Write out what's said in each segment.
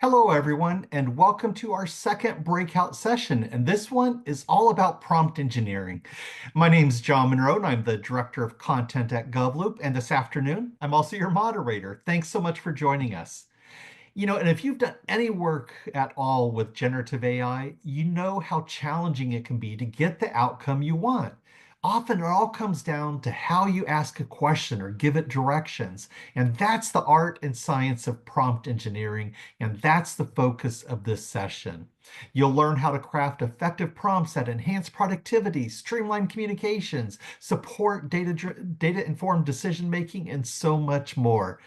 Hello, everyone, and welcome to our second breakout session. And this one is all about prompt engineering. My name is John Monroe, and I'm the Director of Content at GovLoop. And this afternoon, I'm also your moderator. Thanks so much for joining us. And if you've done any work at all with generative AI, you know how challenging it can be to get the outcome you want. Often it all comes down to how you ask a question or give it directions. And that's the art and science of prompt engineering. And that's the focus of this session. You'll learn how to craft effective prompts that enhance productivity, streamline communications, support data-informed decision making, and so much more.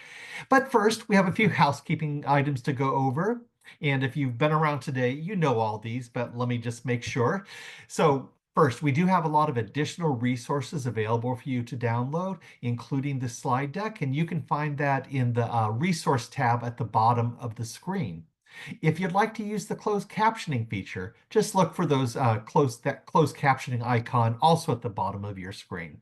But first, we have a few housekeeping items to go over. And if you've been around today, you know all these, but let me just make sure. So first, we do have a lot of additional resources available for you to download, including the slide deck, and you can find that in the resource tab at the bottom of the screen. If you'd like to use the closed captioning feature, just look for those closed captioning icon also at the bottom of your screen.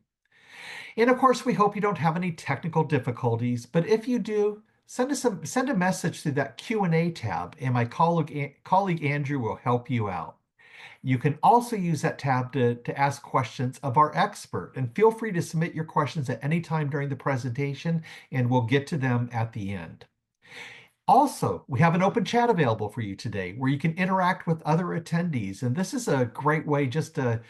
And of course, we hope you don't have any technical difficulties, but if you do, send a message through that Q&A tab, and my colleague Andrew will help you out. You can also use that tab to ask questions of our expert, and feel free to submit your questions at any time during the presentation, and we'll get to them at the end. Also, we have an open chat available for you today where you can interact with other attendees. And this is a great way just to,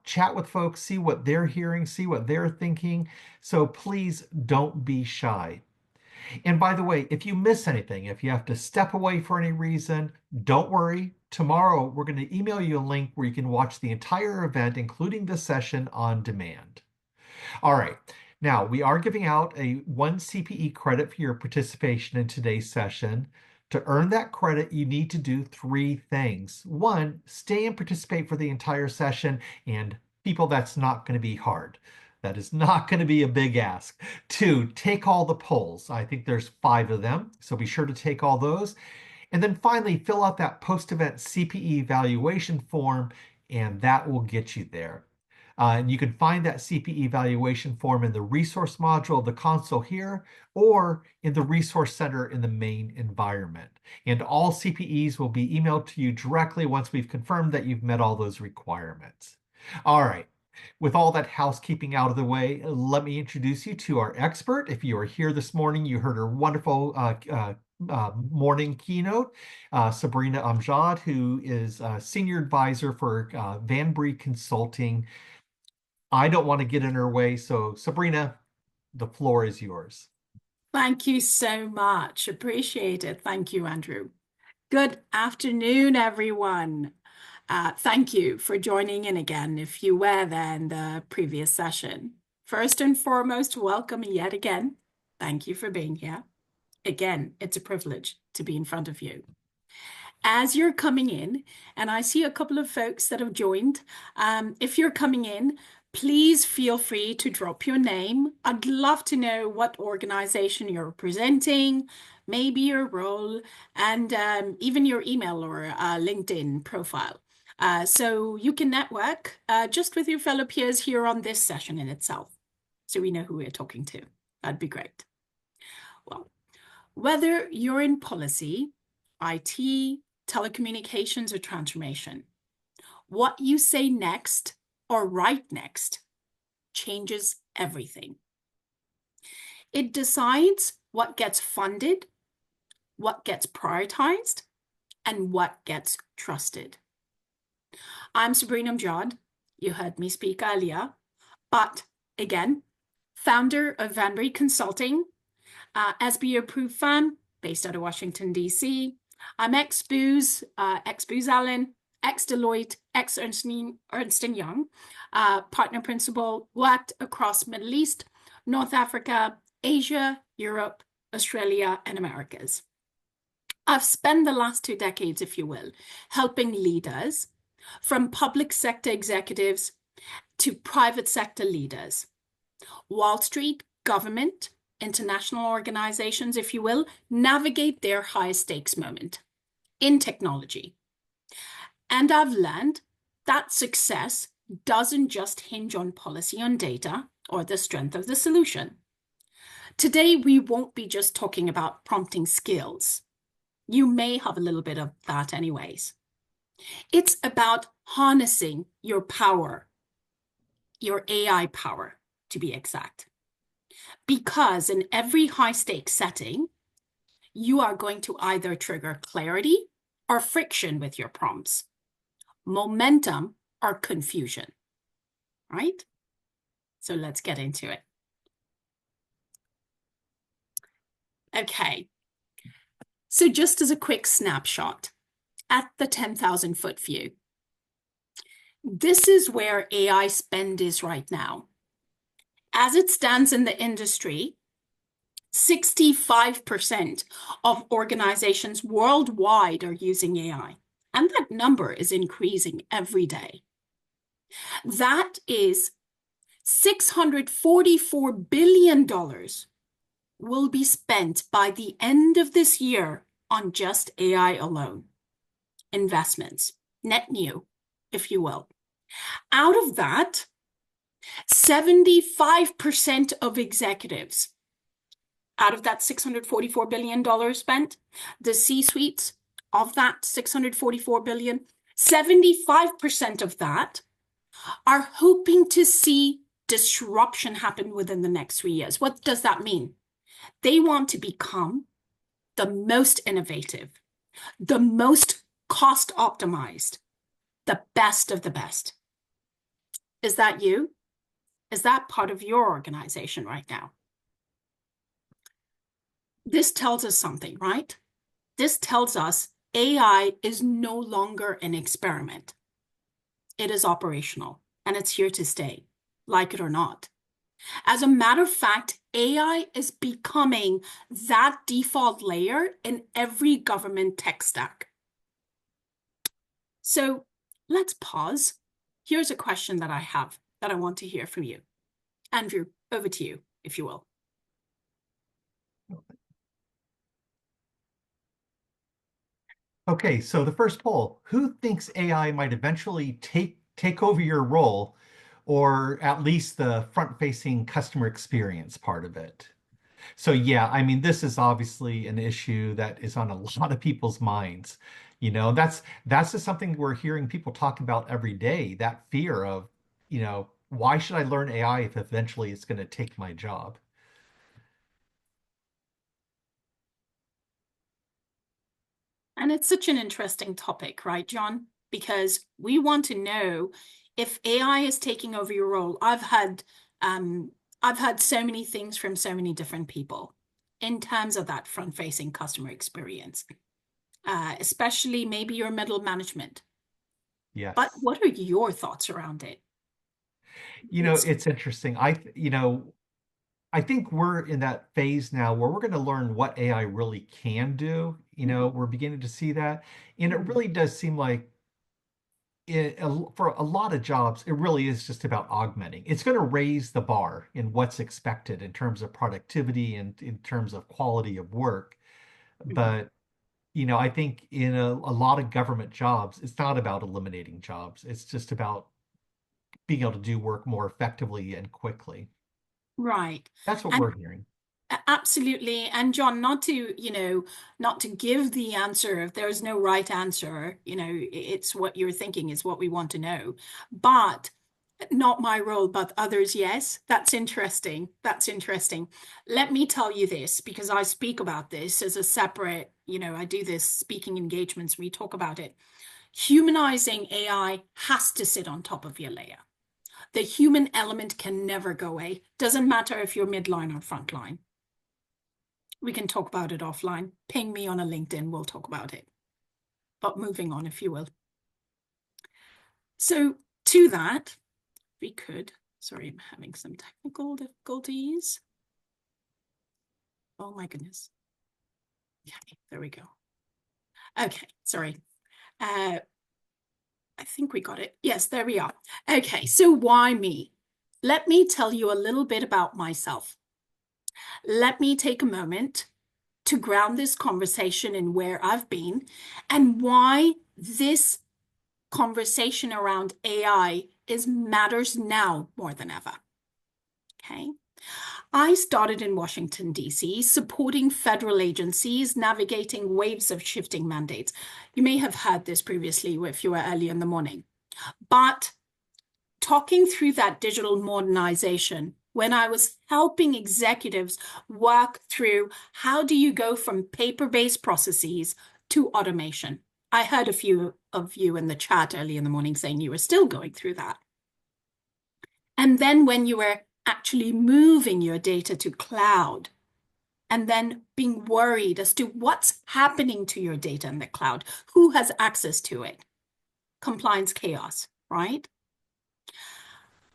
chat with folks, see what they're hearing, see what they're thinking. So please don't be shy. And by the way, if you miss anything, if you have to step away for any reason, don't worry. Tomorrow, we're going to email you a link where you can watch the entire event, including the session on demand. All right. Now, we are giving out a 1 CPE credit for your participation in today's session. To earn that credit, you need to do 3 things. 1, stay and participate for the entire session. And people, that's not going to be hard. That is not going to be a big ask. 2, take all the polls. I think there's 5 of them, so be sure to take all those. And then finally, fill out that post-event CPE evaluation form, and that will get you there. And you can find that CPE evaluation form in the resource module of the console here, or in the resource center in the main environment. And all CPEs will be emailed to you directly once we've confirmed that you've met all those requirements. All right. With all that housekeeping out of the way, let me introduce you to our expert. If you are here this morning, you heard her wonderful morning keynote, Sabrina Amjad, who is a senior advisor for Van Bree Consulting. I don't want to get in her way, so Sabrina, the floor is yours. Thank you so much. Appreciate it. Thank you, Andrew. Good afternoon, everyone. Thank you for joining in again if you were there in the previous session. First and foremost, welcome yet again. Thank you for being here. Again, it's a privilege to be in front of you. As you're coming in, and I see a couple of folks that have joined, if you're coming in, please feel free to drop your name. I'd love to know what organization you're representing, maybe your role, and even your email or LinkedIn profile. So you can network just with your fellow peers here on this session in itself, so we know who we're talking to. That'd be great. Well, whether you're in policy, IT, telecommunications, or transformation, what you say next or write next changes everything. It decides what gets funded, what gets prioritized, and what gets trusted. I'm Sabrina Amjad. You heard me speak earlier, but again, founder of Van Bree Consulting, SB approved firm based out of Washington, D.C. I'm ex-Booz Allen, ex-Deloitte, ex-Ernst Young, partner principal, worked across Middle East, North Africa, Asia, Europe, Australia, and Americas. I've spent the last 2 decades, if you will, helping leaders from public sector executives to private sector leaders, Wall Street, government, international organizations, if you will, navigate their high stakes moment in technology. And I've learned that success doesn't just hinge on policy on data or the strength of the solution. Today, we won't be just talking about prompting skills. You may have a little bit of that anyways. It's about harnessing your power, your AI power, to be exact. Because in every high stakes setting, you are going to either trigger clarity or friction with your prompts, momentum or confusion, right? So let's get into it. Okay. So just as a quick snapshot at the 10,000 foot view, this is where AI spend is right now. As it stands in the industry, 65% of organizations worldwide are using AI, and that number is increasing every day. That is $644 billion will be spent by the end of this year on just AI alone. Investments, net new, if you will. Out of that, 75% of executives, out of that $644 billion spent, the C-suites of that $644 billion, 75% of that are hoping to see disruption happen within the next 3 years. What does that mean? They want to become the most innovative, the most cost optimized, the best of the best. Is that you? Is that part of your organization right now? This tells us something, right? This tells us AI is no longer an experiment. It is operational, and it's here to stay, like it or not. As a matter of fact, AI is becoming that default layer in every government tech stack. So let's pause. Here's a question that I have that I want to hear from you. Andrew, over to you, if you will. Okay, so the first poll, who thinks AI might eventually take over your role, or at least the front-facing customer experience part of it? So yeah, I mean, this is obviously an issue that is on a lot of people's minds. That's just something we're hearing people talk about every day, that fear of, why should I learn AI if eventually it's going to take my job? And it's such an interesting topic, right, John? Because we want to know if AI is taking over your role. I've had so many things from so many different people in terms of that front-facing customer experience, especially maybe your middle management. But Yes. what are your thoughts around it? It's It's interesting. I think we're in that phase now where we're going to learn what AI really can do. We're beginning to see that. And it Mhm. really does seem like for a lot of jobs, it really is just about augmenting. It's going to raise the bar in what's expected in terms of productivity and in terms of quality of work. Mhm. But, I think in a lot of government jobs, it's not about eliminating jobs. It's just about being able to do work more effectively and quickly. Right. That's what And we're hearing. absolutely. And John, not to give the answer, if there's no right answer, it's what you're thinking is what we want to know. But not my role, but others, yes. That's interesting. That's interesting. Let me tell you this, because I speak about this as a separate, I do this speaking engagements, we talk about it. Humanizing AI has to sit on top of your layer. The human element can never go away. Doesn't matter if you're midline or frontline. We can talk about it offline. Ping me on a LinkedIn, we'll talk about it. But moving on, if you will. So to that, we could, sorry, I'm having some technical difficulties. Oh my goodness. Yeah, there we go. Okay, sorry. I think we got it. Yes, there we are. Okay, so why me? Let me tell you a little bit about myself. Let me take a moment to ground this conversation in where I've been and why this conversation around AI is matters now more than ever. Okay. I started in Washington, D.C., supporting federal agencies navigating waves of shifting mandates. You may have heard this previously if you were early in the morning. But talking through that digital modernization, when I was helping executives work through how do you go from paper-based processes to automation. I heard a few of you in the chat early in the morning saying you were still going through that. And then when you were actually moving your data to cloud, and then being worried as to what's happening to your data in the cloud, who has access to it, compliance chaos, right?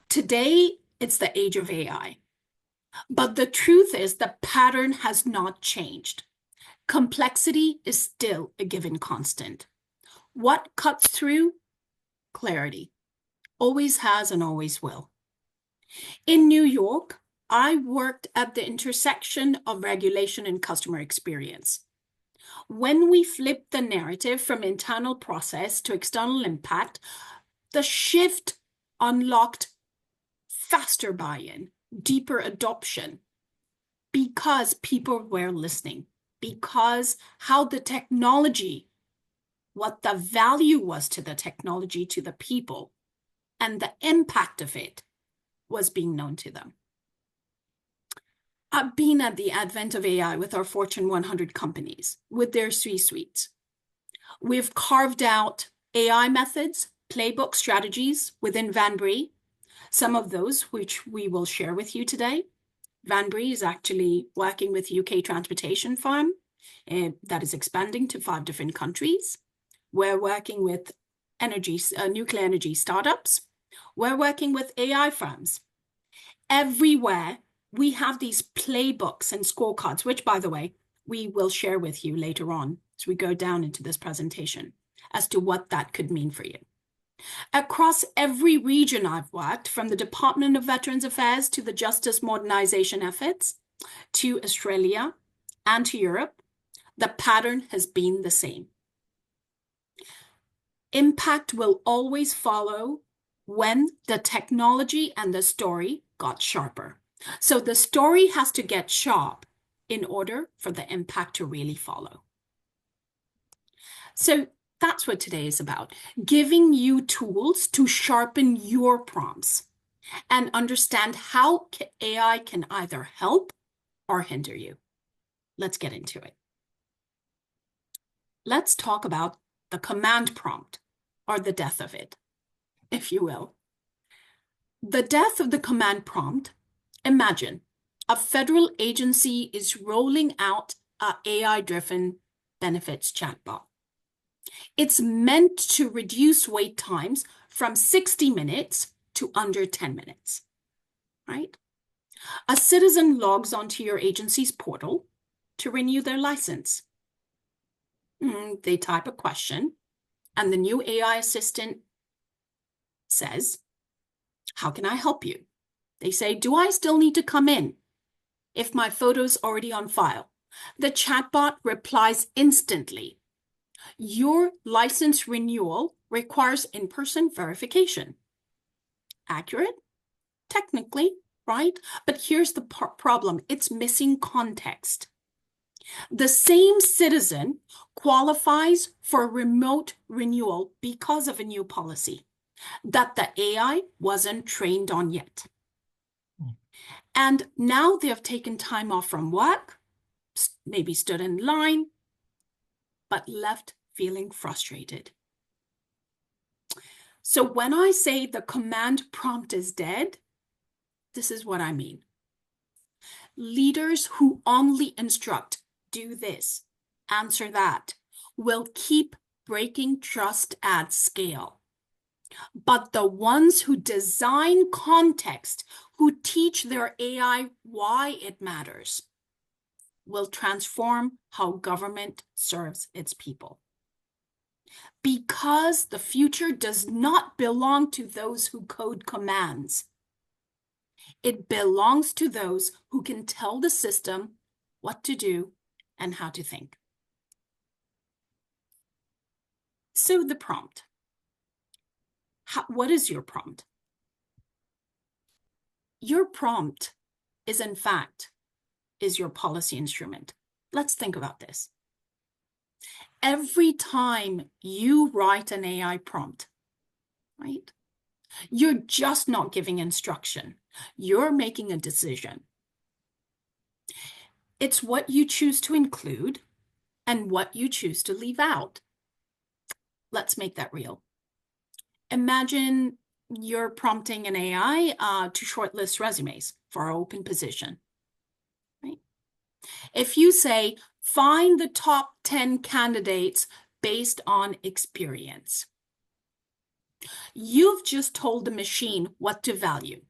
Today, it's the age of AI. But the truth is the pattern has not changed. Complexity is still a given constant. What cuts through? Clarity. Always has and always will. In New York, I worked at the intersection of regulation and customer experience. When we flipped the narrative from internal process to external impact, the shift unlocked faster buy-in, deeper adoption, because people were listening, because how the technology, what the value was to the technology, to the people, and the impact of it was being known to them. I've been at the advent of AI with our Fortune 100 companies, with their C-suites. We've carved out AI methods, playbook strategies within VanBree, some of those which we will share with you today. VanBree is actually working with UK transportation firm that is expanding to 5 different countries. We're working with nuclear energy startups. We're working with AI firms. Everywhere we have these playbooks and scorecards, which, by the way, we will share with you later on as we go down into this presentation as to what that could mean for you. Across every region I've worked, from the Department of Veterans Affairs to the Justice Modernization efforts, to Australia and to Europe, the pattern has been the same. Impact will always follow when the technology and the story got sharper. So the story has to get sharp in order for the impact to really follow. So that's what today is about, giving you tools to sharpen your prompts and understand how AI can either help or hinder you. Let's get into it. Let's talk about the command prompt, or the death of it, if you will. The death of the command prompt. Imagine a federal agency is rolling out an AI-driven benefits chatbot. It's meant to reduce wait times from 60 minutes to under 10 minutes, right? A citizen logs onto your agency's portal to renew their license. They type a question, and the new AI assistant says, "How can I help you?" They say, "Do I still need to come in if my photo's already on file?" The chatbot replies instantly, "Your license renewal requires in-person verification." Accurate? Technically, right? But here's the problem. It's missing context. The same citizen qualifies for remote renewal because of a new policy that the AI wasn't trained on yet. And now they have taken time off from work, maybe stood in line, but left feeling frustrated. So when I say the command prompt is dead, this is what I mean. Leaders who only instruct, do this, answer that, will keep breaking trust at scale. But the ones who design context, who teach their AI why it matters, will transform how government serves its people. Because the future does not belong to those who code commands. It belongs to those who can tell the system what to do and how to think. So the prompt. What is your prompt? Your prompt is in fact is your policy instrument. Let's think about this. Every time you write an AI prompt, right? You're just not giving instruction. You're making a decision. It's what you choose to include and what you choose to leave out. Let's make that real. Imagine you're prompting an AI to shortlist resumes for our open position. Right? If you say, find the top 10 candidates based on experience, you've just told the machine what to value.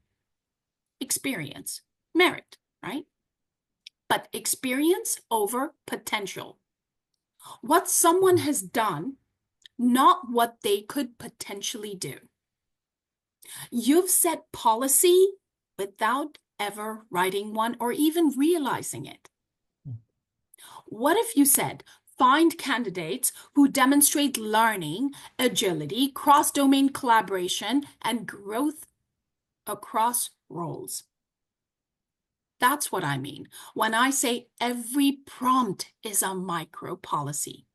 Experience, merit, right? But experience over potential. What someone has done, not what they could potentially do. You've set policy without ever writing one or even realizing it. What if you said, find candidates who demonstrate learning, agility, cross-domain collaboration, and growth across roles? That's what I mean when I say every prompt is a micro policy.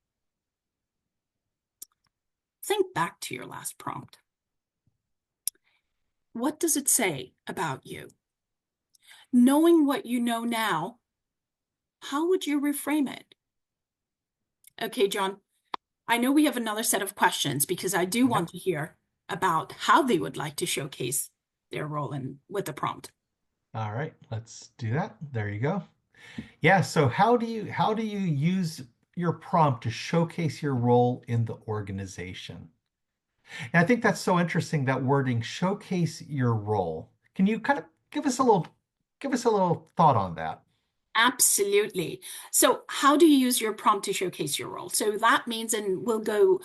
Think back to your last prompt. What does it say about you? Knowing what you know now, how would you reframe it? Okay, John, I know we have another set of questions because I do want to hear about how they would like to showcase their role with the prompt. All right, let's do that. There you go. Yeah, so how do you use your prompt to showcase your role in the organization? And I think that's so interesting, that wording, showcase your role. Can you kind of give us a little thought on that? Absolutely. So how do you use your prompt to showcase your role? So that means, and we'll go,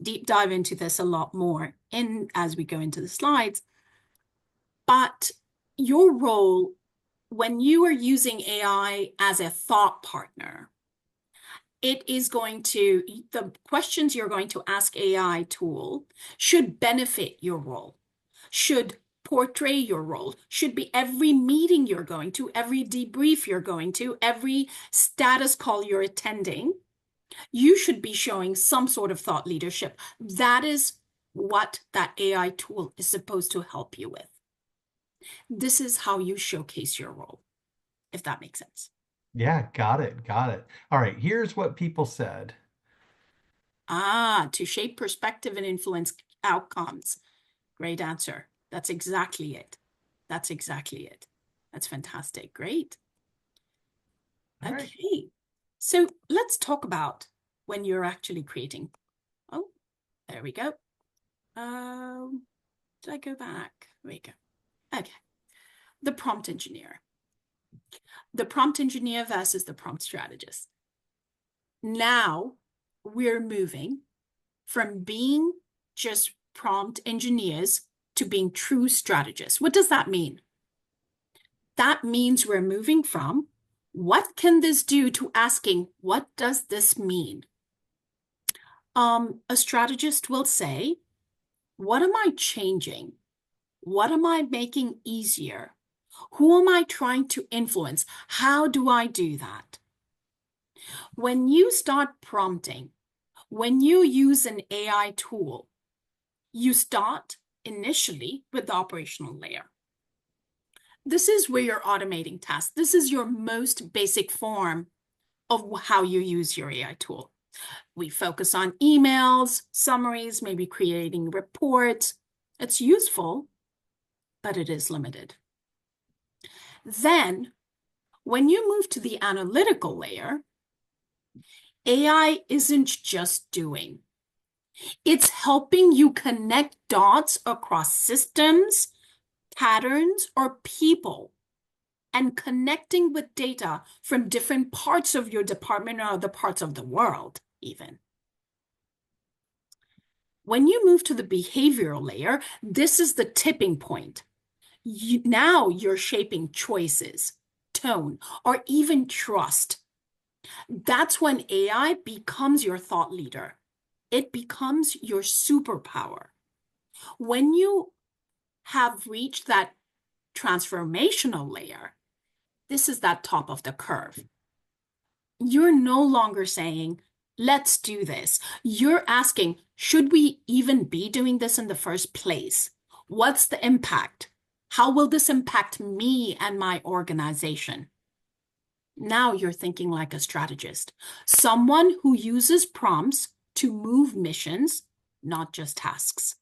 deep dive into this a lot more as we go into the slides, but your role when you are using AI as a thought partner, the questions you're going to ask AI tool should benefit your role, should portray your role, should be every meeting you're going to, every debrief you're going to, every status call you're attending. You should be showing some sort of thought leadership. That is what that AI tool is supposed to help you with. This is how you showcase your role, if that makes sense. Yeah, got it. Got it. All right, here's what people said. To shape perspective and influence outcomes. Great answer. That's exactly it. That's exactly it. That's fantastic. Great. All right. Okay. So let's talk about when you're actually creating. Oh, there we go. Did I go back? There we go. Okay. The prompt engineer. The prompt engineer versus the prompt strategist. Now we're moving from being just prompt engineers to being true strategists. What does that mean? That means we're moving from what can this do to asking, what does this mean? A strategist will say, what am I changing? What am I making easier? Who am I trying to influence? How do I do that? When you start prompting, when you use an AI tool, you start initially with the operational layer. This is where you're automating tasks. This is your most basic form of how you use your AI tool. We focus on emails, summaries, maybe creating reports. It's useful, but it is limited. Then, when you move to the analytical layer, AI isn't just doing. It's helping you connect dots across systems, patterns, or people, and connecting with data from different parts of your department or other parts of the world, even. When you move to the behavioral layer, this is the tipping point. Now you're shaping choices, tone, or even trust. That's when AI becomes your thought leader. It becomes your superpower. When you have reached that transformational layer, This is that top of the curve. You're no longer saying, let's do this. You're asking, should we even be doing this in the first place? What's the impact? How will this impact me and my organization? Now you're thinking like a strategist, someone who uses prompts to move missions, not just tasks,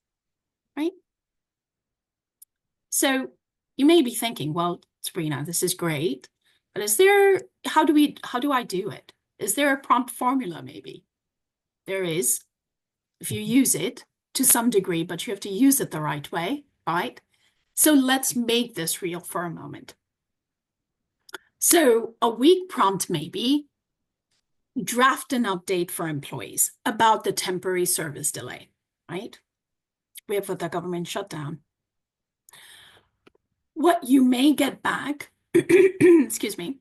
right? So you may be thinking, well, Sabrina, this is great, but how do I do it? Is there a prompt formula maybe? There is, if you use it to some degree, but you have to use it the right way, right? So let's make this real for a moment. So a weak prompt may be draft an update for employees about the temporary service delay, right? We have the government shutdown. What you may get back, excuse me,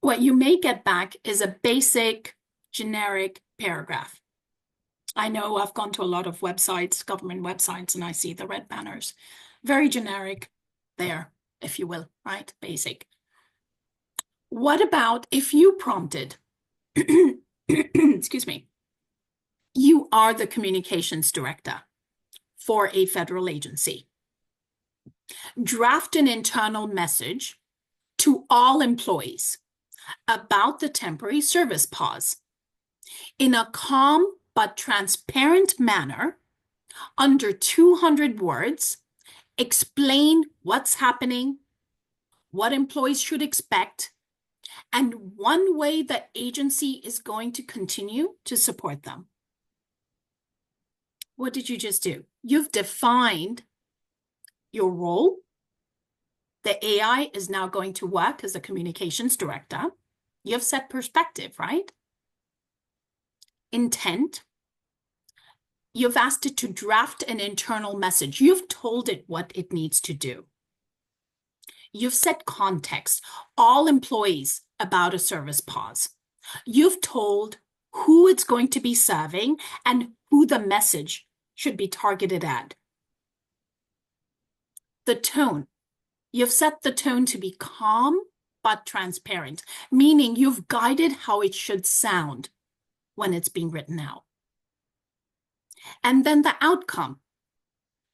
what you may get back is a basic generic paragraph. I know I've gone to a lot of websites, government websites, and I see the red banners. Very generic there, if you will, right? Basic. What about if you prompted, excuse me, you are the communications director for a federal agency. Draft an internal message to all employees about the temporary service pause in a calm but transparent manner, under 200 words. Explain what's happening, what employees should expect, and one way the agency is going to continue to support them. What did you just do? You've defined your role. The AI is now going to work as a communications director. You've set perspective, right? Intent. You've asked it to draft an internal message. You've told it what it needs to do. You've set context, all employees about a service pause. You've told who it's going to be serving and who the message should be targeted at. The tone. You've set the tone to be calm but transparent, meaning you've guided how it should sound when it's being written out. And then the outcome.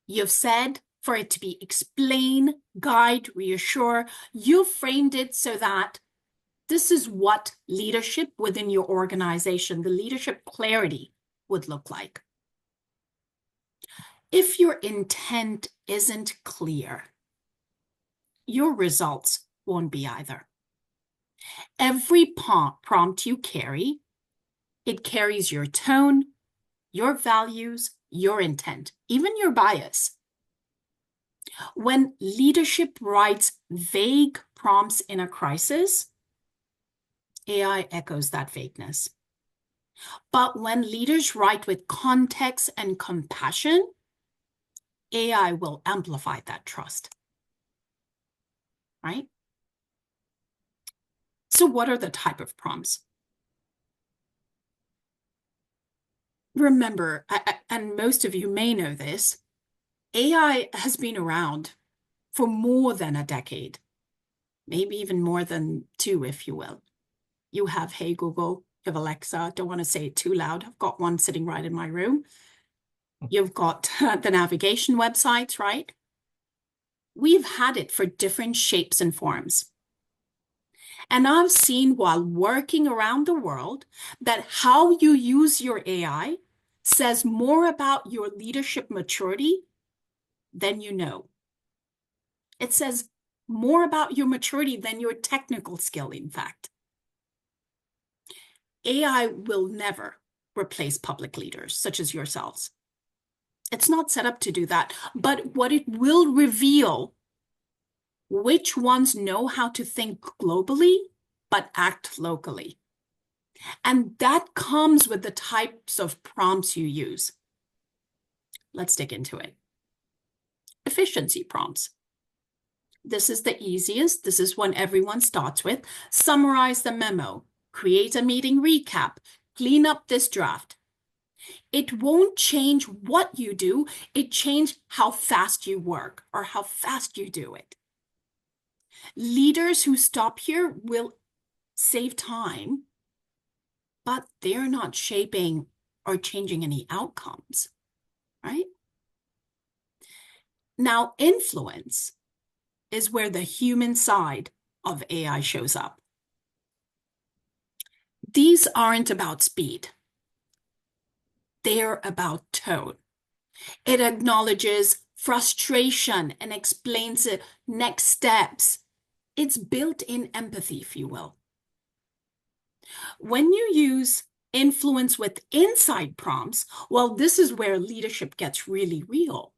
You've said for it to be explain, guide, reassure. You've framed it so that this is what leadership within your organization, the leadership clarity would look like. If your intent isn't clear, your results won't be either. Every prompt you carry, it carries your tone, your values, your intent, even your bias. When leadership writes vague prompts in a crisis, AI echoes that vagueness. But when leaders write with context and compassion, AI will amplify that trust, right? So what are the type of prompts? Remember, and most of you may know this, AI has been around for more than a decade, maybe even more than two, if you will. You have Hey Google, you have Alexa, don't want to say it too loud. I've got one sitting right in my room. You've got the navigation websites, right? We've had it for different shapes and forms. And I've seen while working around the world that how you use your AI says more about your leadership maturity than you know. It says more about your maturity than your technical skill, in fact. AI will never replace public leaders, such as yourselves. It's not set up to do that, but what it will reveal, which ones know how to think globally, but act locally. And that comes with the types of prompts you use. Let's dig into it. Efficiency prompts. This is the easiest. This is one everyone starts with. Summarize the memo, create a meeting recap, clean up this draft. It won't change what you do. It changes how fast you work or how fast you do it. Leaders who stop here will save time, but they're not shaping or changing any outcomes, right? Now, influence is where the human side of AI shows up. These aren't about speed. They're about tone. It acknowledges frustration and explains the next steps. It's built-in empathy, if you will. When you use influence with inside prompts, well, this is where leadership gets really real.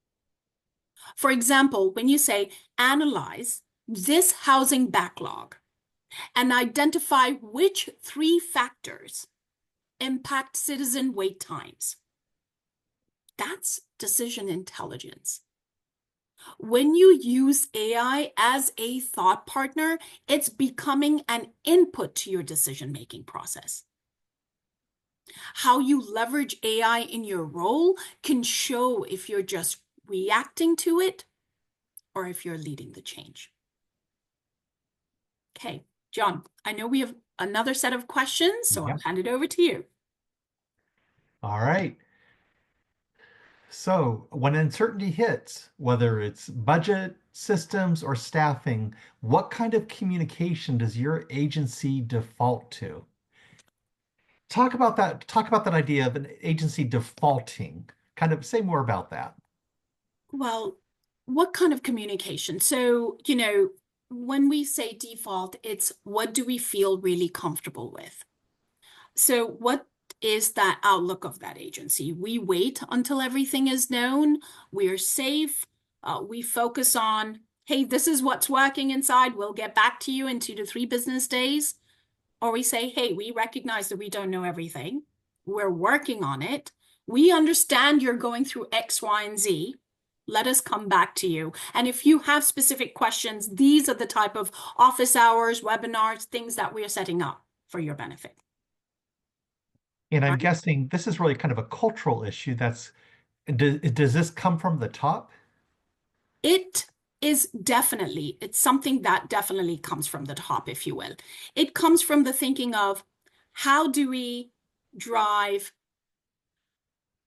For example, when you say, analyze this housing backlog and identify which 3 factors impact citizen wait times. That's decision intelligence. When you use AI as a thought partner, it's becoming an input to your decision-making process. How you leverage AI in your role can show if you're just reacting to it or if you're leading the change. Okay, John, I know we have another set of questions, so I'll hand it over to you. All right. So when uncertainty hits, whether it's budget, systems, or staffing, what kind of communication does your agency default to? Talk about that. Talk about that idea of an agency defaulting. Kind of say more about that. Well, what kind of communication? So, when we say default, it's what do we feel really comfortable with? So, what is that outlook of that agency? We wait until everything is known, we're safe, we focus on, hey, this is what's working inside, we'll get back to you in 2 to 3 business days. Or we say, hey, we recognize that we don't know everything, we're working on it, we understand you're going through X, Y, and Z. Let us come back to you. And if you have specific questions, these are the type of office hours, webinars, things that we are setting up for your benefit. And I'm Right? guessing this is really kind of a cultural issue. Does this come from the top? It is definitely, it's something that definitely comes from the top, if you will. It comes from the thinking of how do we drive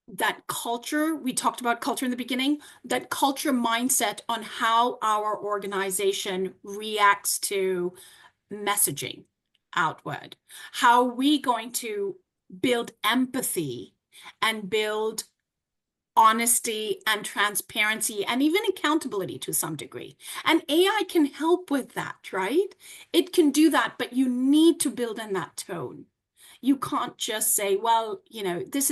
that culture? We talked about culture in the beginning, that culture mindset on how our organization reacts to messaging outward. How are we going to build empathy and build honesty and transparency and even accountability to some degree? And AI can help with that, right? It can do that, but you need to build in that tone. You can't just say, well, this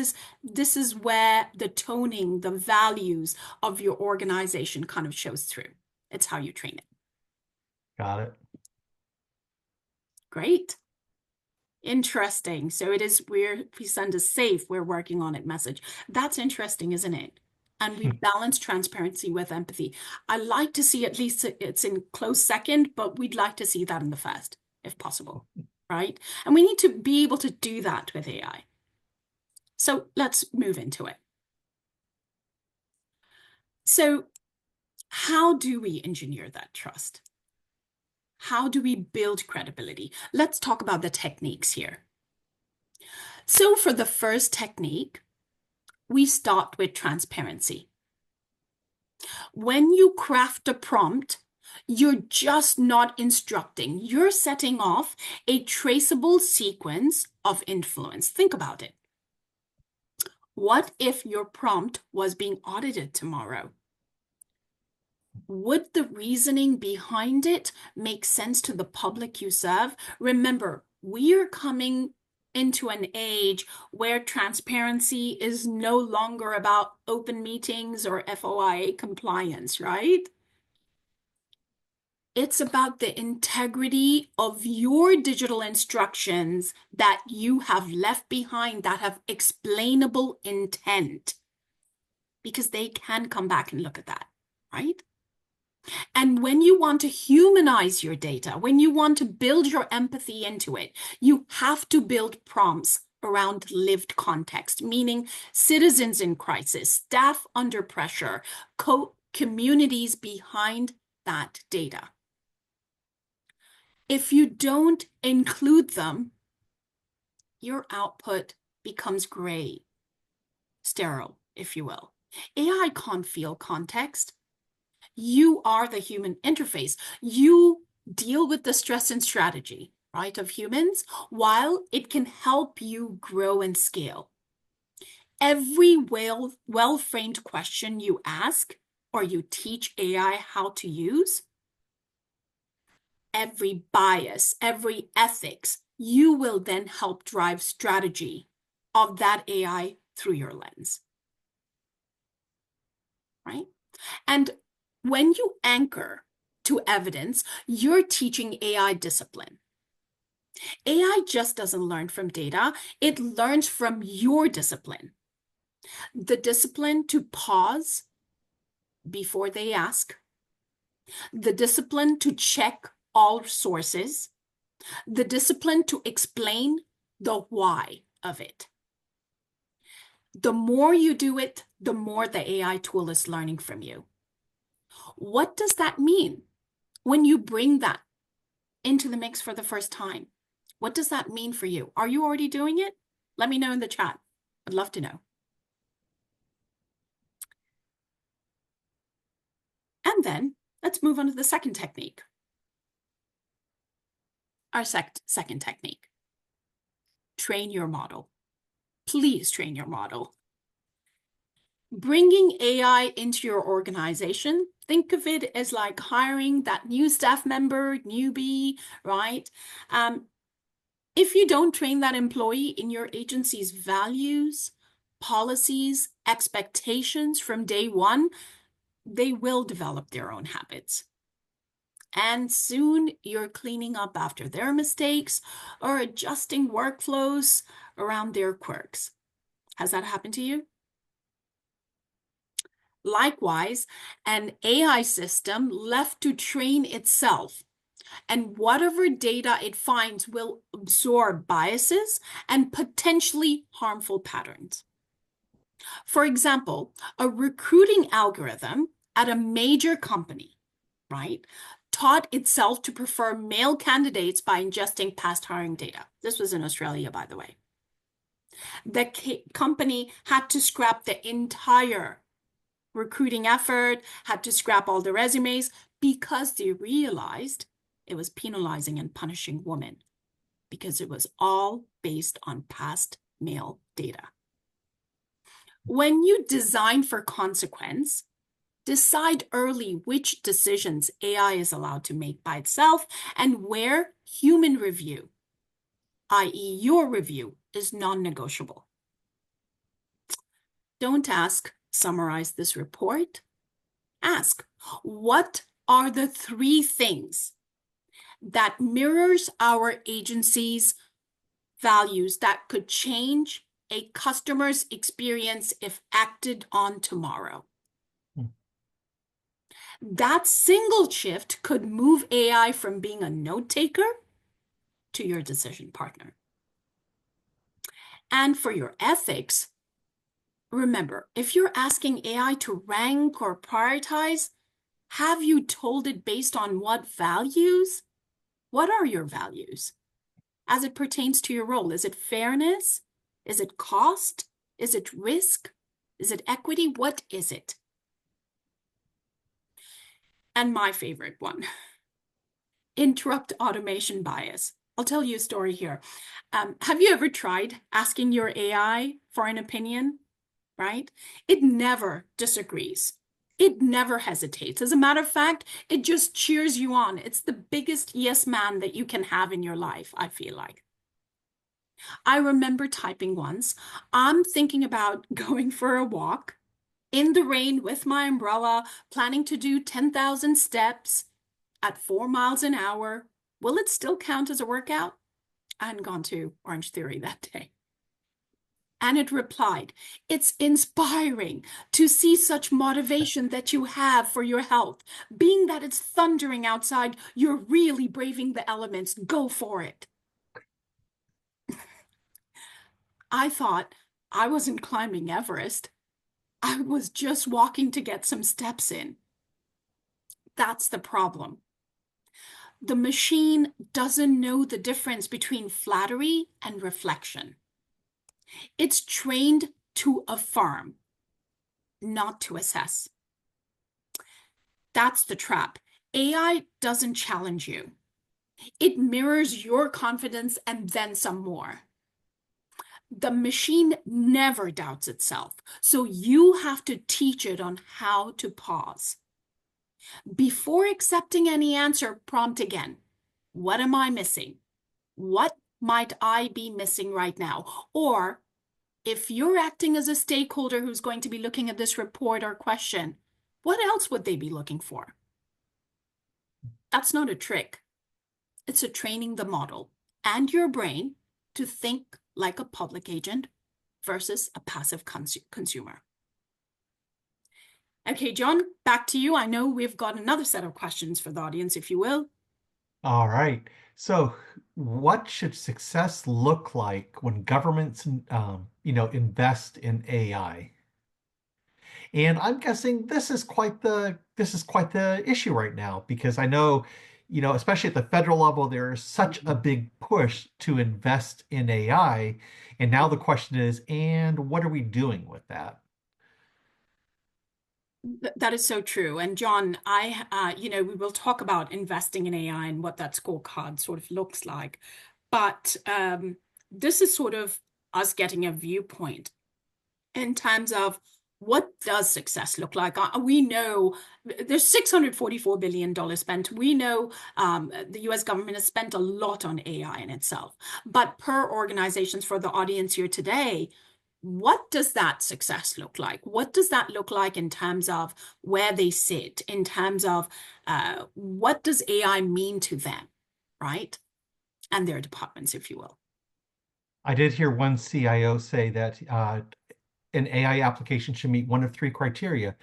is where the toning, the values of your organization kind of shows through. It's how you train it. Got it. Great. Interesting. So it is we send a safe, we're working on it message. That's interesting, isn't it? And we balance transparency with empathy. I like to see at least it's in close second, but we'd like to see that in the first, if possible, right? And we need to be able to do that with AI. So let's move into it. So how do we engineer that trust? How do we build credibility? Let's talk about the techniques here. So for the first technique, we start with transparency. When you craft a prompt, you're just not instructing. You're setting off a traceable sequence of influence. Think about it. What if your prompt was being audited tomorrow? Would the reasoning behind it make sense to the public you serve? Remember, we are coming into an age where transparency is no longer about open meetings or FOIA compliance, right? It's about the integrity of your digital instructions that you have left behind that have explainable intent, because they can come back and look at that, right? And when you want to humanize your data, when you want to build your empathy into it, you have to build prompts around lived context, meaning citizens in crisis, staff under pressure, communities behind that data. If you don't include them, your output becomes gray, sterile, if you will. AI can't feel context. You are the human interface. You deal with the stress and strategy, right, of humans, while it can help you grow and scale. Every well-framed question you ask or you teach AI how to use, every bias, every ethics, you will then help drive strategy of that AI through your lens, right? And when you anchor to evidence, you're teaching AI discipline. AI just doesn't learn from data, it learns from your discipline. The discipline to pause before they ask, the discipline to check all sources, the discipline to explain the why of it. The more you do it, the more the AI tool is learning from you. What does that mean when you bring that into the mix for the first time? What does that mean for you? Are you already doing it? Let me know in the chat. I'd love to know. And then let's move on to the second technique. Our second technique. Train your model. Please train your model. Bringing AI into your organization, think of it as like hiring that new staff member, newbie, right? If you don't train that employee in your agency's values, policies, expectations from day one, they will develop their own habits. And soon you're cleaning up after their mistakes or adjusting workflows around their quirks. Has that happened to you? Likewise, an AI system left to train itself, and whatever data it finds will absorb biases and potentially harmful patterns. For example, a recruiting algorithm at a major company, right, taught itself to prefer male candidates by ingesting past hiring data. This was in Australia, by the way. The company had to scrap the entire recruiting effort, had to scrap all the resumes because they realized it was penalizing and punishing women because it was all based on past male data. When you design for consequence, decide early which decisions AI is allowed to make by itself and where human review, i.e. your review, is non-negotiable. Don't ask, summarize this report. Ask, what are the 3 things that mirrors our agency's values that could change a customer's experience if acted on tomorrow? That single shift could move AI from being a note taker to your decision partner. And for your ethics, remember, if you're asking AI to rank or prioritize, have you told it based on what values? What are your values as it pertains to your role? Is it fairness? Is it cost? Is it risk? Is it equity? What is it? And my favorite one, interrupt automation bias. I'll tell you a story here. Have you ever tried asking your AI for an opinion, right? It never disagrees. It never hesitates. As a matter of fact, it just cheers you on. It's the biggest yes man that you can have in your life, I feel like. I remember typing once, I'm thinking about going for a walk in the rain with my umbrella, planning to do 10,000 steps at 4 miles an hour. Will it still count as a workout? I hadn't gone to Orange Theory that day. And it replied, it's inspiring to see such motivation that you have for your health. Being that it's thundering outside, you're really braving the elements. Go for it. I thought I wasn't climbing Everest. I was just walking to get some steps in. That's the problem. The machine doesn't know the difference between flattery and reflection. It's trained to affirm, not to assess. That's the trap. AI doesn't challenge you. It mirrors your confidence and then some more. The machine never doubts itself, so you have to teach it on how to pause. Before accepting any answer, prompt again. What am I missing? What might I be missing right now? Or if you're acting as a stakeholder who's going to be looking at this report or question, what else would they be looking for? That's not a trick. It's a training the model and your brain to think like a public agent versus a passive consumer. Okay, John, back to you. I know we've got another set of questions for the audience, if you will. All right. So, what should success look like when governments, invest in AI? And I'm guessing this is quite the issue right now because I know, especially at the federal level, there is such a big push to invest in AI. And now the question is, and what are we doing with that? That is so true. And John, we will talk about investing in AI and what that scorecard sort of looks like. But this is sort of us getting a viewpoint in terms of what does success look like? We know there's $644 billion spent. We know the US government has spent a lot on AI in itself. But per organizations, for the audience here today, what does that success look like? What does that look like in terms of where they sit, in terms of what does AI mean to them, right? And their departments, if you will. I did hear one CIO say that an AI application should meet one of three criteria: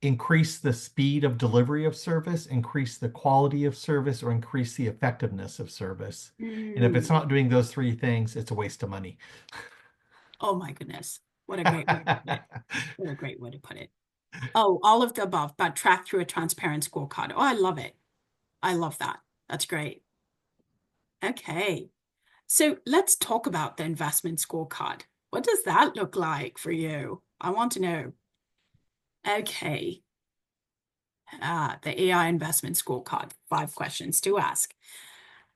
increase the speed of delivery of service, increase the quality of service, or increase the effectiveness of service. And if it's Mm. not doing those three things, it's a waste of money. Oh my goodness. What a great way to put it. What a great way to put it. Oh, all of the above, but track through a transparent scorecard. Oh, I love it. I love that. That's great. Okay. So let's talk about the investment scorecard. What does that look like for you? I want to know. Okay. The AI investment scorecard. 5 questions to ask.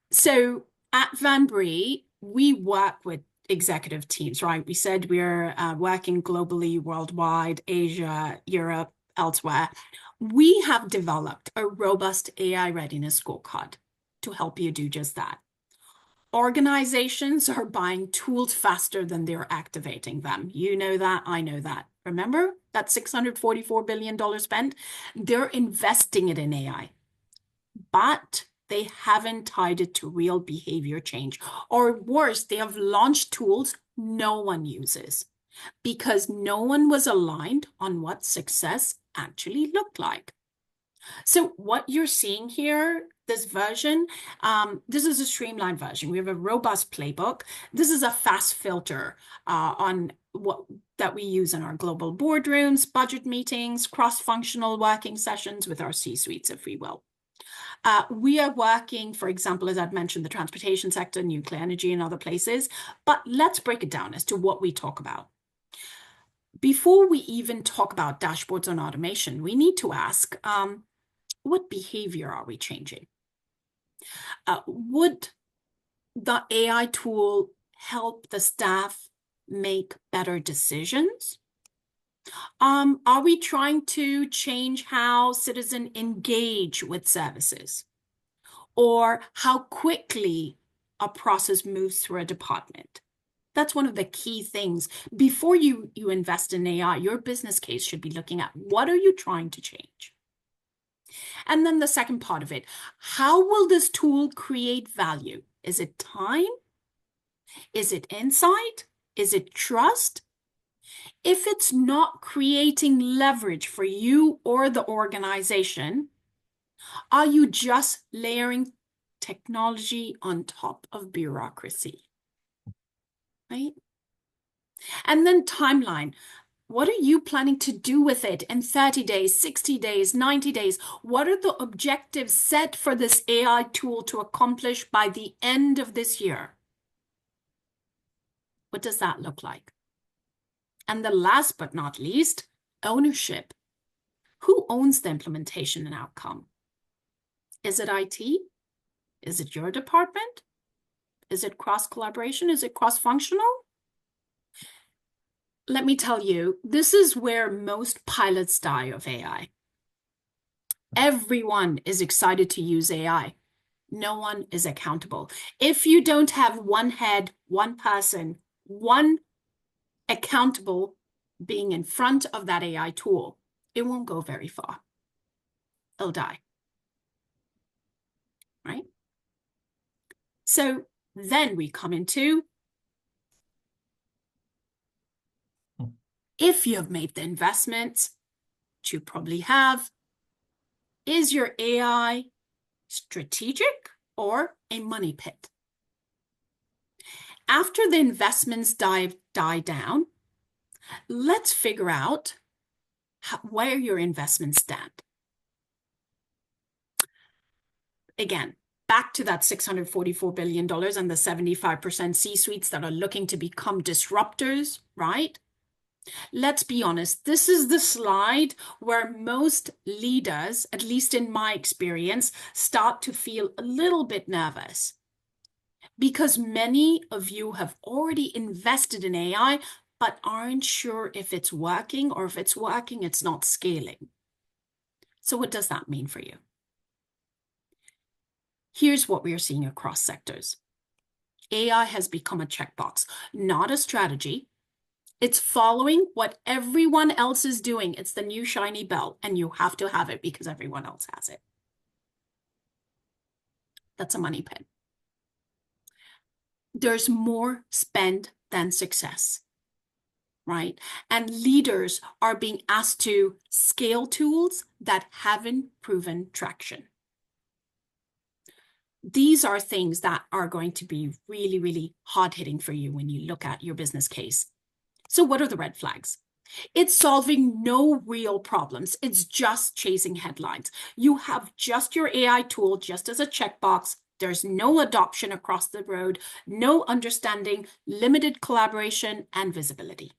So at Van Bree, we work with executive teams, right? We said we're working globally, worldwide, Asia, Europe, elsewhere. We have developed a robust AI readiness scorecard to help you do just that. Organizations are buying tools faster than they're activating them. You know that, I know that. Remember that $644 billion spent? They're investing it in AI, but they haven't tied it to real behavior change. Or worse, they have launched tools no one uses because no one was aligned on what success actually looked like. So what you're seeing here, this version, this is a streamlined version. We have a robust playbook. This is a fast filter on what that we use in our global boardrooms, budget meetings, cross-functional working sessions with our C-suites, if we will. We are working, for example, as I've mentioned, the transportation sector, nuclear energy, and other places. But let's break it down as to what we talk about. Before we even talk about dashboards on automation, we need to ask, what behavior are we changing? Would the AI tool help the staff make better decisions? Are we trying to change how citizens engage with services or how quickly a process moves through a department? That's one of the key things. Before you invest in AI, your business case should be looking at what are you trying to change? And then the second part of it, how will this tool create value? Is it time? Is it insight? Is it trust? If it's not creating leverage for you or the organization, are you just layering technology on top of bureaucracy? Right? And then timeline. What are you planning to do with it in 30 days, 60 days, 90 days? What are the objectives set for this AI tool to accomplish by the end of this year? What does that look like? And the last but not least, ownership. Who owns the implementation and outcome? Is it IT? Is it your department? Is it cross-collaboration? Is it cross-functional? Let me tell you, this is where most pilots die of AI. Everyone is excited to use AI. No one is accountable. If you don't have one head, one person, one accountable being in front of that AI tool, it won't go very far. It'll die, right? So then we come into, if you have made the investments, which you probably have, is your AI strategic or a money pit? After the investments die down, let's figure out where your investments stand. Again, back to that $644 billion and the 75% C-suites that are looking to become disruptors, right? Let's be honest, this is the slide where most leaders, at least in my experience, start to feel a little bit nervous. Because many of you have already invested in AI, but aren't sure if it's working, or if it's working, it's not scaling. So what does that mean for you? Here's what we are seeing across sectors. AI has become a checkbox, not a strategy. It's following what everyone else is doing. It's the new shiny bell, and you have to have it because everyone else has it. That's a money pit. There's more spend than success, right? And leaders are being asked to scale tools that haven't proven traction. These are things that are going to be really, really hard-hitting for you when you look at your business case. So what are the red flags? It's solving no real problems. It's just chasing headlines. You have just your AI tool just as a checkbox. There's no adoption across the road, no understanding, limited collaboration and visibility.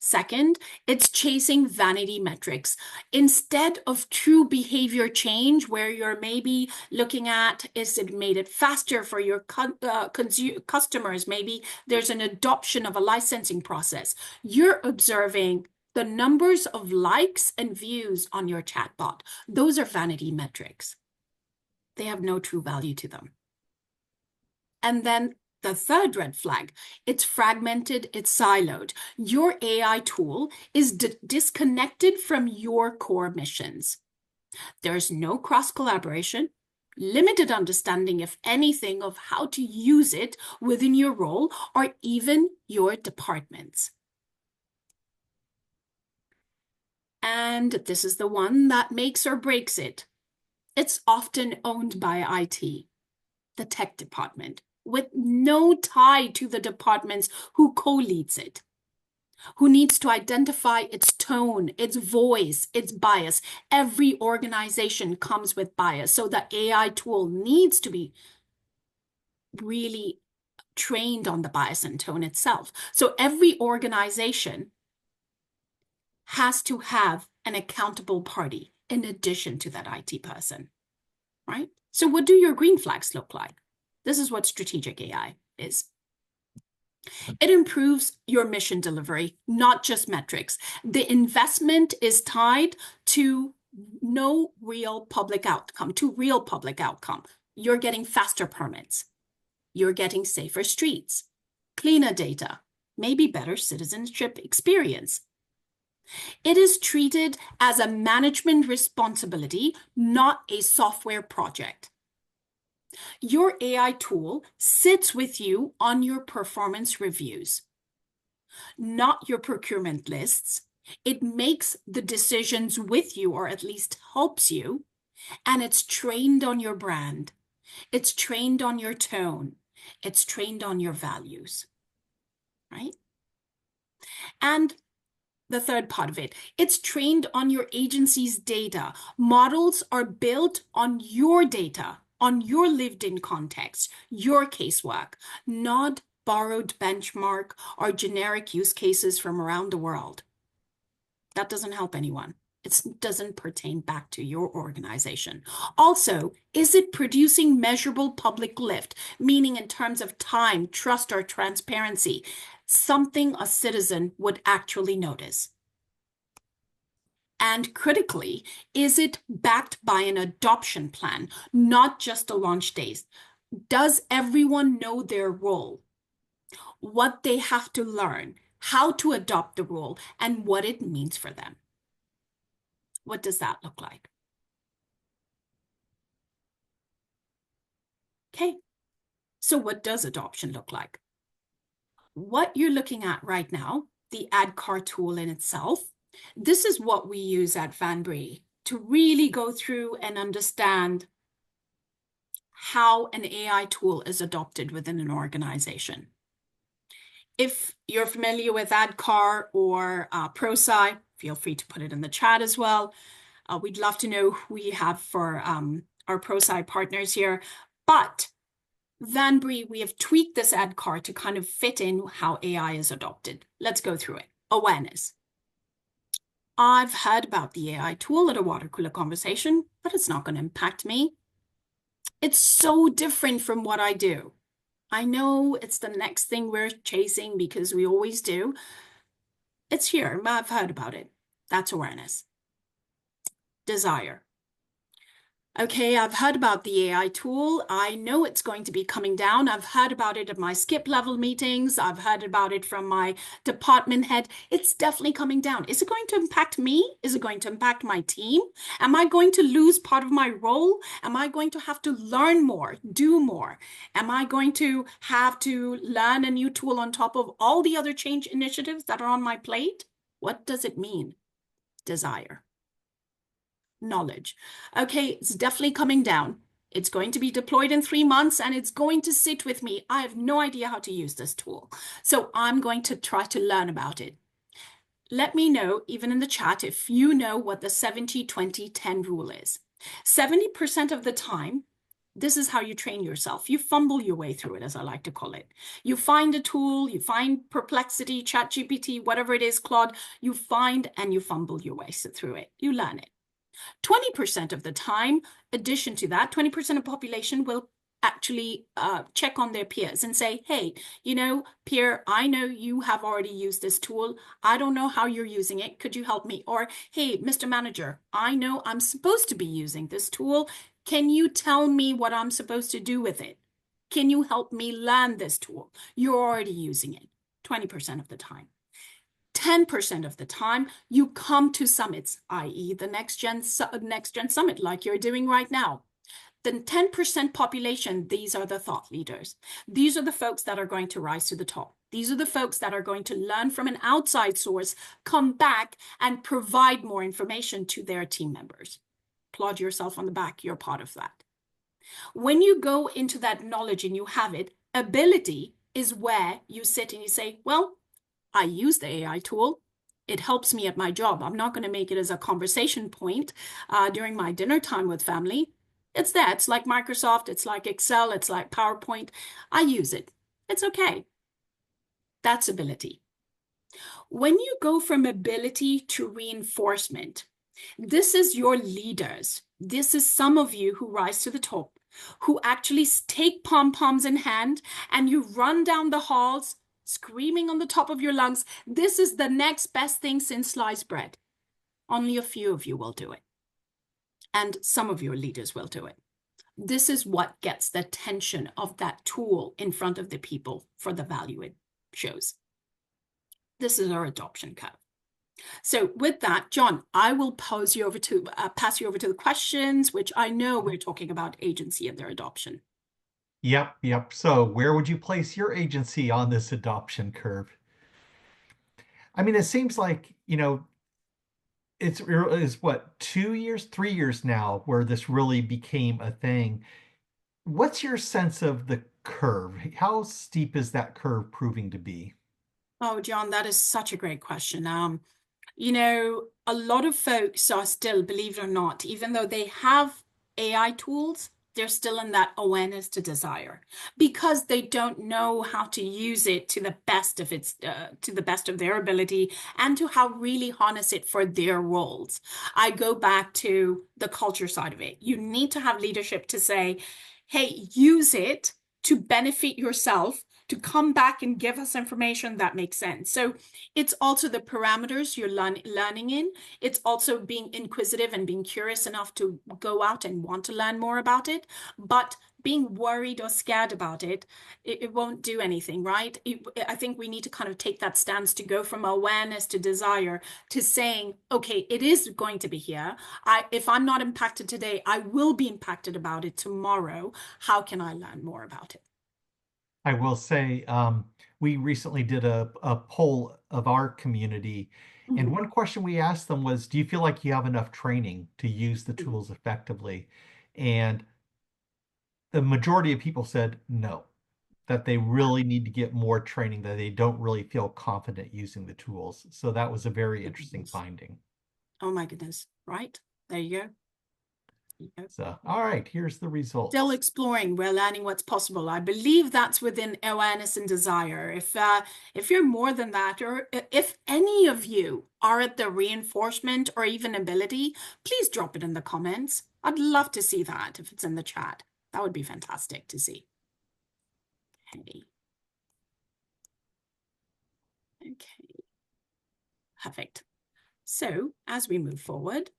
Second, it's chasing vanity metrics instead of true behavior change, where you're maybe looking at, is it made it faster for your customers? Maybe there's an adoption of a licensing process. You're observing the numbers of likes and views on your chatbot. Those are vanity metrics. They have no true value to them. And then the third red flag, it's fragmented, it's siloed. Your AI tool is disconnected from your core missions. There's no cross-collaboration, limited understanding, if anything, of how to use it within your role or even your departments. And this is the one that makes or breaks it. It's often owned by IT, the tech department, with no tie to the departments who co-leads it, who needs to identify its tone, its voice, its bias. Every organization comes with bias, so the AI tool needs to be really trained on the bias and tone itself. So every organization has to have an accountable party in addition to that IT person, right? So what do your green flags look like? This is what strategic AI is. It improves your mission delivery, not just metrics. The investment is tied to no real public outcome, to real public outcome. You're getting faster permits. You're getting safer streets, cleaner data, maybe better citizenship experience. It is treated as a management responsibility, not a software project. Your AI tool sits with you on your performance reviews, not your procurement lists. It makes the decisions with you, or at least helps you, and it's trained on your brand. It's trained on your tone. It's trained on your values, right? And the third part of it, it's trained on your agency's data. Models are built on your data, on your lived-in context, your casework, not borrowed benchmark or generic use cases from around the world. That doesn't help anyone. It doesn't pertain back to your organization. Also, is it producing measurable public lift, meaning in terms of time, trust, or transparency, something a citizen would actually notice? And critically, is it backed by an adoption plan, not just a launch date? Does everyone know their role, what they have to learn, how to adopt the role, and what it means for them? What does that look like? Okay, so what does adoption look like? What you're looking at right now, the AdCar tool in itself, this is what we use at Vanbree to really go through and understand how an AI tool is adopted within an organization. If you're familiar with AdCar or ProSci, feel free to put it in the chat as well. We'd love to know who we have for our ProSci partners here. But Vanbree, we have tweaked this AdCar to kind of fit in how AI is adopted. Let's go through it. Awareness. I've heard about the AI tool at a water cooler conversation, but it's not going to impact me. It's so different from what I do. I know it's the next thing we're chasing because we always do. It's here. I've heard about it. That's awareness. Desire. Okay, I've heard about the AI tool. I know it's going to be coming down. I've heard about it at my skip level meetings. I've heard about it from my department head. It's definitely coming down. Is it going to impact me? Is it going to impact my team? Am I going to lose part of my role? Am I going to have to learn more, do more? Am I going to have to learn a new tool on top of all the other change initiatives that are on my plate? What does it mean? Desire. Knowledge. Okay, it's definitely coming down. It's going to be deployed in 3 months and it's going to sit with me. I have no idea how to use this tool. So I'm going to try to learn about it. Let me know, even in the chat, if you know what the 70-20-10 rule is. 70% of the time, this is how you train yourself. You fumble your way through it, as I like to call it. You find a tool, you find Perplexity, ChatGPT, whatever it is, Claude, you find and you fumble your way through it. You learn it. 20% of the time, addition to that, 20% of population will actually check on their peers and say, hey, you know, peer, I know you have already used this tool. I don't know how you're using it. Could you help me? Or, hey, Mr. Manager, I know I'm supposed to be using this tool. Can you tell me what I'm supposed to do with it? Can you help me learn this tool? You're already using it 20% of the time. 10% of the time, you come to summits, i.e. the Next Gen Summit, like you're doing right now. The 10% population, these are the thought leaders. These are the folks that are going to rise to the top. These are the folks that are going to learn from an outside source, come back and provide more information to their team members. Applaud yourself on the back, you're part of that. When you go into that knowledge and you have it, ability is where you sit and you say, well, I use the AI tool. It helps me at my job. I'm not going to make it as a conversation point during my dinner time with family. It's there. It's like Microsoft. It's like Excel. It's like PowerPoint. I use it. It's okay. That's ability. When you go from ability to reinforcement, this is your leaders. This is some of you who rise to the top, who actually take pom-poms in hand and you run down the halls screaming on the top of your lungs, this is the next best thing since sliced bread. Only a few of you will do it. And some of your leaders will do it. This is what gets the attention of that tool in front of the people for the value it shows. This is our adoption curve. So with that, John, I will pass you over to the questions, which I know we're talking about agency and their adoption. Yep. So where would you place your agency on this adoption curve? I mean, it seems like, it's what, 2 years, 3 years now where this really became a thing. What's your sense of the curve? How steep is that curve proving to be? Oh, John, that is such a great question. A lot of folks are still, believe it or not, even though they have AI tools, they're still in that awareness to desire because they don't know how to use it to the best of their ability and to how really harness it for their roles. I go back to the culture side of it. You need to have leadership to say, hey, use it to benefit yourself, to come back and give us information that makes sense. So it's also the parameters you're learning in. It's also being inquisitive and being curious enough to go out and want to learn more about it. But being worried or scared about it won't do anything, right? I think we need to kind of take that stance to go from awareness to desire to saying, okay, it is going to be here. If I'm not impacted today, I will be impacted about it tomorrow. How can I learn more about it? I will say, we recently did a poll of our community, and Mhm. one question we asked them was, do you feel like you have enough training to use the Mhm. tools effectively? And the majority of people said no, that they really need to get more training, that they don't really feel confident using the tools. So that was a very interesting Goodness. finding. Oh my goodness. Right. There you go. There you go. So, all right, here's the Still results. exploring, we're learning what's possible. I believe that's within awareness and desire. If you're more than that, or if any of you are at the reinforcement or even ability, please drop it in the comments. I'd love to see that if it's in the chat. That would be fantastic to see. Okay. Okay. Perfect. So as we move forward,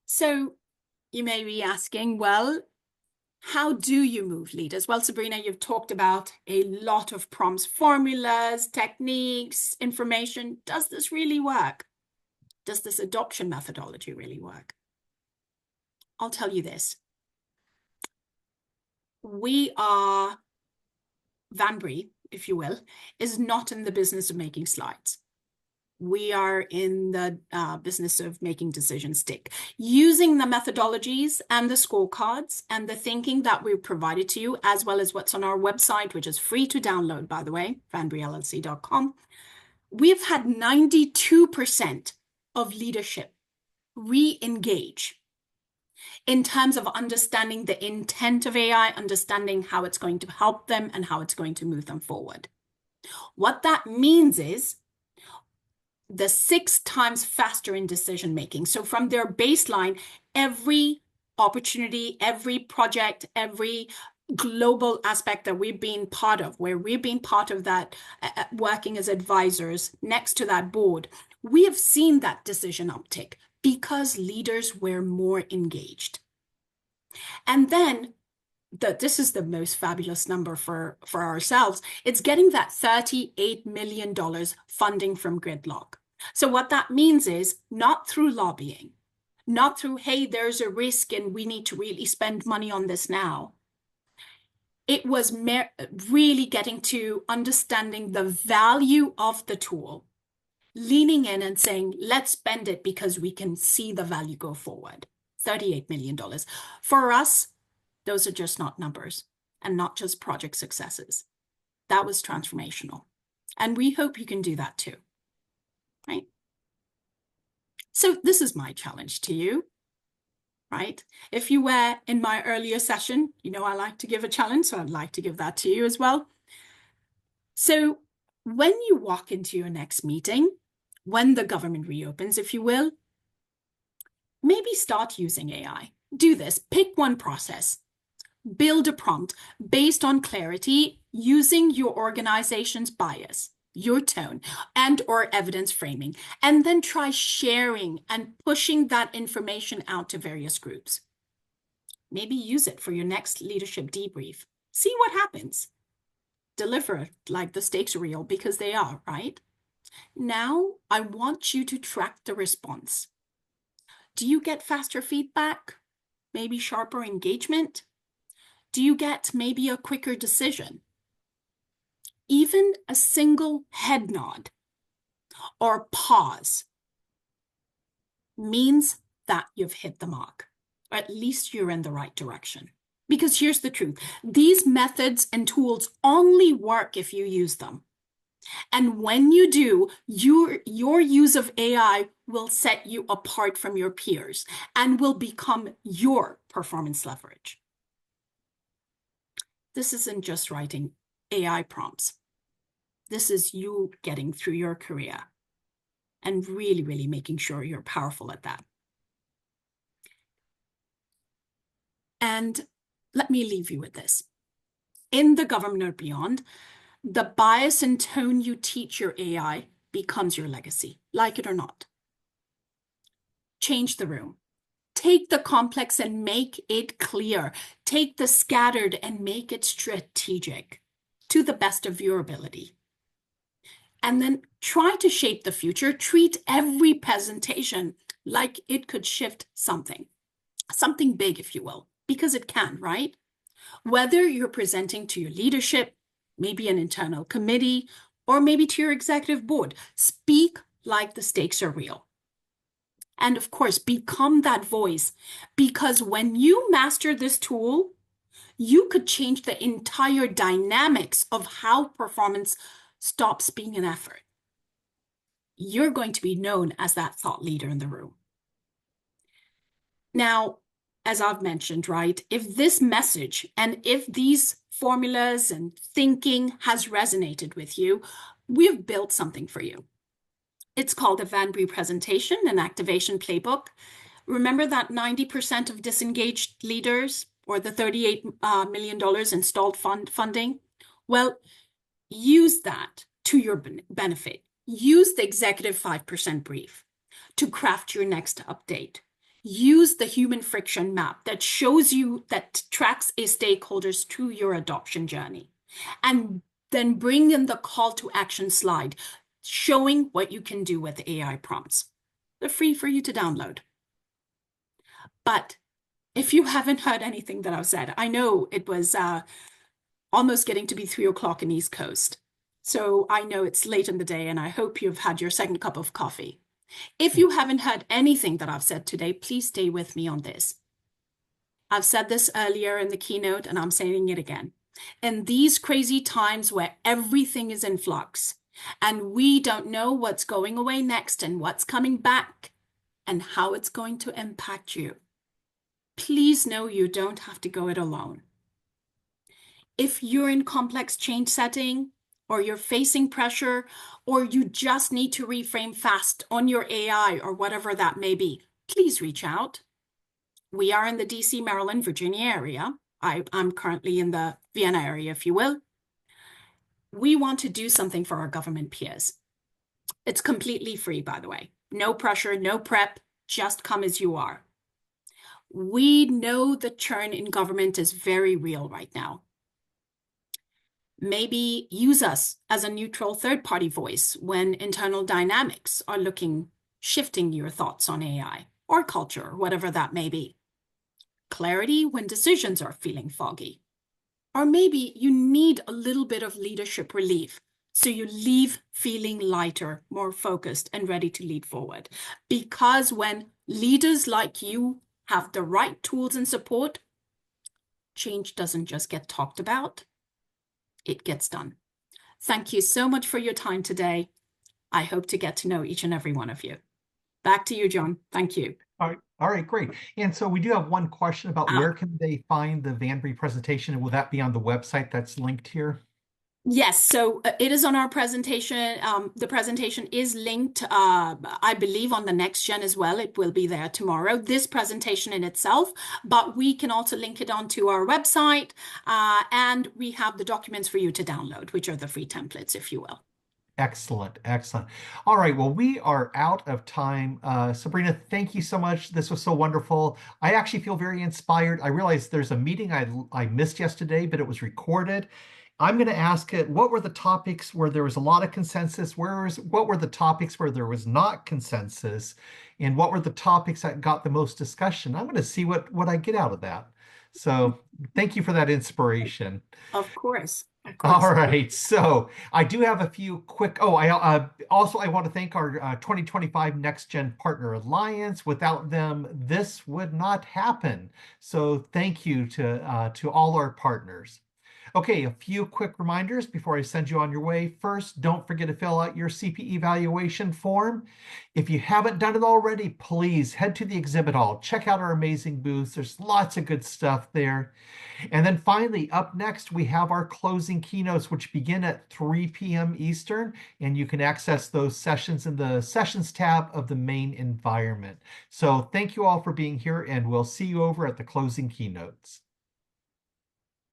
so you may be asking, well, how do you move leaders? Well, Sabrina, you've talked about a lot of prompts, formulas, techniques, information. Does this really work? Does this adoption methodology really work? I'll tell you this. We are, Vanbury, if you will, is not in the business of making slides. We are in the business of making decisions stick, using the methodologies and the scorecards and the thinking that we've provided to you, as well as what's on our website, which is free to download, by the way, vanburyllc.com. We've had 92% of leadership re-engage in terms of understanding the intent of AI, understanding how it's going to help them and how it's going to move them forward. What that means is the 6 times faster in decision making. So from their baseline, every opportunity, every project, every global aspect that we've been part of, where we've been part of that, working as advisors next to that board, we have seen that decision uptick because leaders were more engaged. And then this is the most fabulous number for ourselves. It's getting that $38 million funding from Gridlock. So what that means is not through lobbying, not through, hey, there's a risk and we need to really spend money on this now. It was really getting to understanding the value of the tool, leaning in and saying, let's spend it because we can see the value go forward. $38 million. For us, those are just not numbers and not just project successes. That was transformational. And we hope you can do that too, right? So this is my challenge to you, right? If you were in my earlier session, you know I like to give a challenge, so I'd like to give that to you as well. So when you walk into your next meeting, when the government reopens, if you will, maybe start using AI. Do this, pick one process, build a prompt based on clarity using your organization's bias, your tone, and or evidence framing, and then try sharing and pushing that information out to various groups. Maybe use it for your next leadership debrief. See what happens. Deliver like the stakes are real because they are, right? Now, I want you to track the response. Do you get faster feedback? Maybe sharper engagement? Do you get maybe a quicker decision? Even a single head nod or pause means that you've hit the mark, or at least you're in the right direction. Because here's the truth. These methods and tools only work if you use them. And when you do, your use of AI will set you apart from your peers and will become your performance leverage. This isn't just writing AI prompts. This is you getting through your career and really, really making sure you're powerful at that. And let me leave you with this. In the government or beyond, the bias and tone you teach your AI becomes your legacy, like it or not. Change the room. Take the complex and make it clear. Take the scattered and make it strategic to the best of your ability. And then try to shape the future. Treat every presentation like it could shift something big, if you will, because it can, right? Whether you're presenting to your leadership, maybe an internal committee, or maybe to your executive board, speak like the stakes are real. And of course, become that voice, because when you master this tool, you could change the entire dynamics of how performance stops being an effort. You're going to be known as that thought leader in the room. Now, as I've mentioned, right, if this message and if these formulas and thinking has resonated with you, we've built something for you. It's called a Van Brie presentation and activation playbook. Remember that 90% of disengaged leaders or the $38 million installed funding? Well, use that to your benefit. Use the executive 5% brief to craft your next update. Use the human friction map that shows you, that tracks a stakeholders through your adoption journey. And then bring in the call to action slide, showing what you can do with AI prompts. They're free for you to download. But if you haven't heard anything that I've said, I know it was almost getting to be 3 o'clock in East Coast. So I know it's late in the day and I hope you've had your second cup of coffee. If you haven't heard anything that I've said today, please stay with me on this. I've said this earlier in the keynote and I'm saying it again. In these crazy times where everything is in flux and we don't know what's going away next and what's coming back and how it's going to impact you, please know you don't have to go it alone. If you're in complex change setting, or you're facing pressure, or you just need to reframe fast on your AI or whatever that may be, please reach out. We are in the DC, Maryland, Virginia area. I'm currently in the Vienna area, if you will. We want to do something for our government peers. It's completely free, by the way. No pressure, no prep, just come as you are. We know the churn in government is very real right now. Maybe use us as a neutral third-party voice when internal dynamics are shifting your thoughts on AI or culture, whatever that may be. Clarity when decisions are feeling foggy. Or maybe you need a little bit of leadership relief, so you leave feeling lighter, more focused, and ready to lead forward. Because when leaders like you have the right tools and support, change doesn't just get talked about, it gets done. Thank you so much for your time today. I hope to get to know each and every one of you. Back to you, John. Thank you. All right, great. And so we do have one question about where can they find the Van Brie presentation, and will that be on the website that's linked here? Yes, so it is on our presentation. The presentation is linked, I believe, on the next gen as well. It will be there tomorrow, this presentation in itself, but we can also link it onto our website, and we have the documents for you to download, which are the free templates, if you will. Excellent, excellent. All right, well, we are out of time. Sabrina, thank you so much. This was so wonderful. I actually feel very inspired. I realized there's a meeting I missed yesterday, but it was recorded. I'm going to ask it, what were the topics where there was a lot of consensus? What were the topics where there was not consensus? And what were the topics that got the most discussion? I'm going to see what I get out of that. So thank you for that inspiration. Of course. Of course. All right, so I do have a few quick. Oh, I want to thank our 2025 Next Gen Partner Alliance. Without them, this would not happen. So thank you to all our partners. Okay, a few quick reminders before I send you on your way. First, don't forget to fill out your CPE evaluation form. If you haven't done it already, please head to the exhibit hall. Check out our amazing booths. There's lots of good stuff there. And then finally, up next, we have our closing keynotes, which begin at 3 p.m. Eastern, and you can access those sessions in the Sessions tab of the main environment. So thank you all for being here, and we'll see you over at the closing keynotes.